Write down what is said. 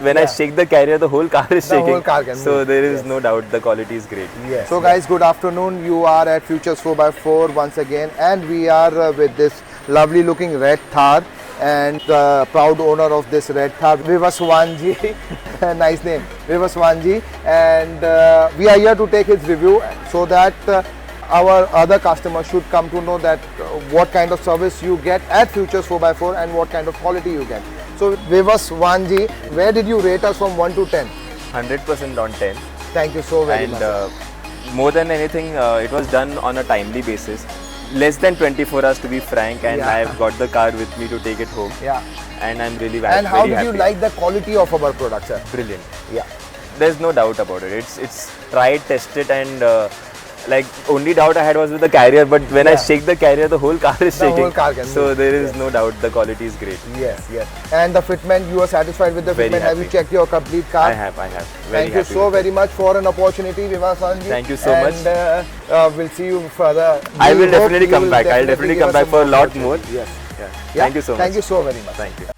when I shake the carrier, the whole car is shaking. whole car can so move. there is no doubt the quality is great. Yes. So guys, good afternoon. You are at Futurz 4x4 once again, and we are with this lovely looking red Thar, and the proud owner of this red Thar, Vivaswanji. Nice name, Vivaswanji. And we are here to take his review so that our other customers should come to know that what kind of service you get at Futurz 4x4 and what kind of quality you get. So Vivaswanji, where did you rate us from 1 to 10? 100% on 10. Thank you so very And much. more than anything, it was done on a timely basis. Less than 24 hours to be frank, and I've got the car with me to take it home. Yeah. And I'm really And how very did happy. you like the quality of our product, sir? Brilliant. Yeah. There's no doubt about it. It's tried, tested, and like only doubt I had was with the carrier. But when I shake the carrier, the whole car is shaking. The whole car can so move. there is no doubt the quality is great. Yes, yes. And the fitment, you are satisfied with the Very fitment? Have you happy. checked your complete car? I have. Very Thank you happy so with very much for an opportunity, Vivaswanji. Thank you so much. And we'll see you further. I will We hope definitely you come will back. I'll definitely give come us back some for a lot opportunity. more. Yes. Yeah. Thank you so much. Thank you so very much. Thank you.